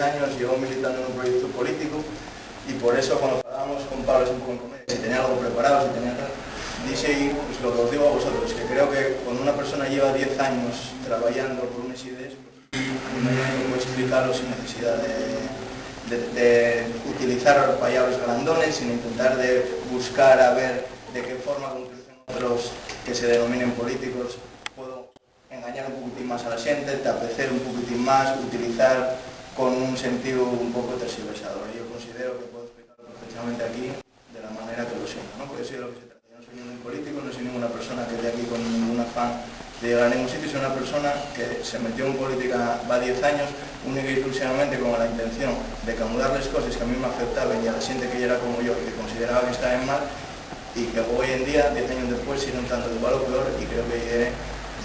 años llevo militando en un proyecto político y por eso cuando hablábamos con Pablo un poco en comedia, si tenía algo preparado, si tenía tal, dice pues lo que os digo a vosotros, que creo que cuando una persona lleva 10 años trabajando por unas ideas, pues a mí me puedo explicarlo sin necesidad de utilizar palabras grandones, sin intentar de buscar a ver de qué forma con otros que se denominen políticos puedo engañar un poquitín más a la gente, tapecer un poquitín más, utilizar con un sentido un poco tergiversador. Yo considero que puedo explicarlo perfectamente aquí de la manera que lo siento, ¿no? Porque eso es lo que se trata. Yo no soy ningún político, no soy ninguna persona que esté aquí con ningún afán de llegar a ningún sitio, soy una persona que se metió en política va 10 años, única y exclusivamente con la intención de camudar las cosas que a mí me afectaban y a la gente que era como yo y que consideraba que estaban mal, y que hoy en día, 10 años después, sigue un tanto de valor peor y creo que es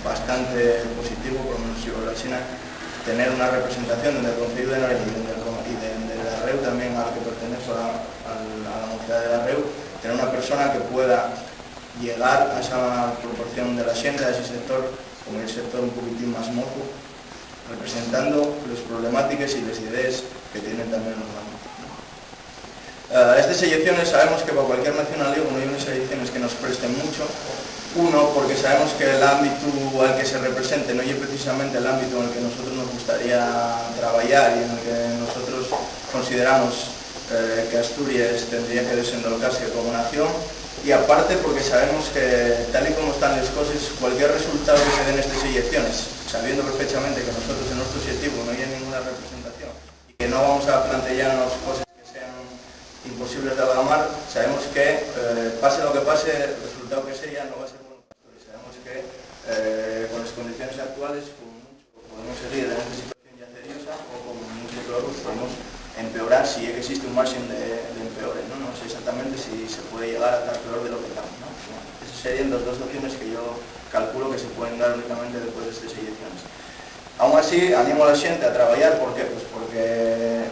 bastante positivo, por lo menos yo la China, tener una representación del Consejo de Nariz y de la REU también, al que pertenece a la mocidad de la REU, tener una persona que pueda llegar a esa proporción de la gente, a ese sector, como el sector un poquitín más mozo, representando las problemáticas y las ideas que tienen también los bancos. Estas elecciones sabemos que para cualquier nacionalismo no hay unas elecciones que nos presten mucho. Uno, porque sabemos que el ámbito al que se represente no es precisamente el ámbito en el que nosotros nos gustaría trabajar y en el que nosotros consideramos que Asturias tendría que desenvolverse como nación. Y aparte porque sabemos que tal y como están las cosas, cualquier resultado que se den estas elecciones, sabiendo perfectamente que nosotros en nuestro objetivo no hay ninguna representación y que no vamos a plantearnos cosas imposibles de agamar, sabemos que pase lo que pase, el resultado que sea no va a ser bueno. Sabemos que con las condiciones actuales podemos seguir en esta situación ya seriosa o con mucho peor podemos empeorar si es que existe un margen de empeore, ¿no? No sé exactamente si se puede llegar a estar peor de lo que estamos, ¿no? Esas serían las dos opciones que yo calculo que se pueden dar únicamente después de estas elecciones. Aún así, animo a la gente a trabajar, ¿por qué? Pues porque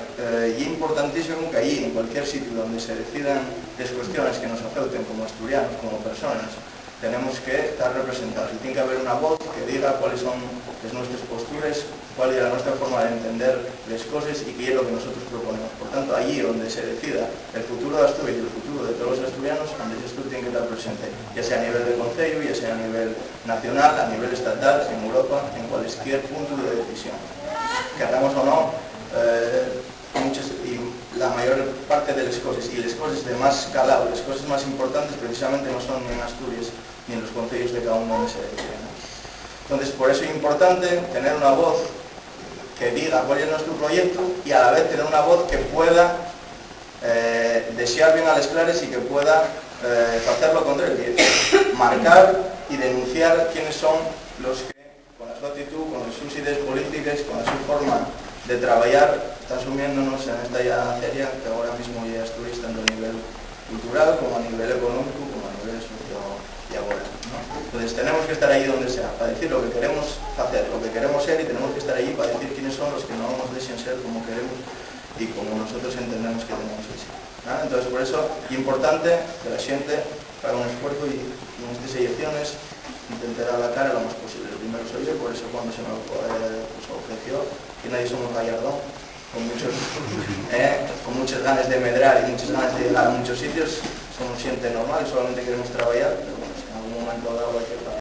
es importantísimo que allí, en cualquier sitio donde se decidan las cuestiones que nos afecten como asturianos, como personas, tenemos que estar representados y tiene que haber una voz que diga cuáles son las nuestras posturas, cuál es la nuestra forma de entender las cosas y qué es lo que nosotros proponemos. Por tanto, allí donde se decida el futuro de Asturias y el futuro de todos los asturianos, donde esto tiene que estar presente, ya sea a nivel de concello, ya sea a nivel nacional, a nivel estatal, en Europa, en cualquier punto de decisión. Queramos o no, la mayor parte de las cosas y las cosas de más calado, las cosas más importantes precisamente no son ni en Asturias ni en los concellos de cada uno donde se decide, ¿no? Entonces, por eso es importante tener una voz que diga cuál es nuestro proyecto y a la vez tener una voz que pueda desear bien a las claras y que pueda hacerlo contra el pie, marcar y denunciar quiénes son los que, con su actitud, con sus ideas políticas, con su forma de trabajar, están sumiéndonos en esta ya seria que ahora mismo ya Asturias tanto a nivel cultural como a nivel económico como a nivel socio-laboral, ¿no? Entonces tenemos que estar ahí donde sea, para decir lo que queremos hacer, lo que queremos ser y tenemos que estar allí para decir quiénes son los que no nos desean ser como queremos y como nosotros entendemos que tenemos que ser, ¿no? Entonces por eso es importante que la gente haga un esfuerzo y en estas elecciones intentar abarcar lo más posible. El primero soy yo, por eso cuando se me ofreció que nadie somos gallardón, con muchas ganas de medrar y muchas ganas de llegar a muchos sitios, somos gente normal y solamente queremos trabajar, pero bueno, si en algún momento dado hay que hacer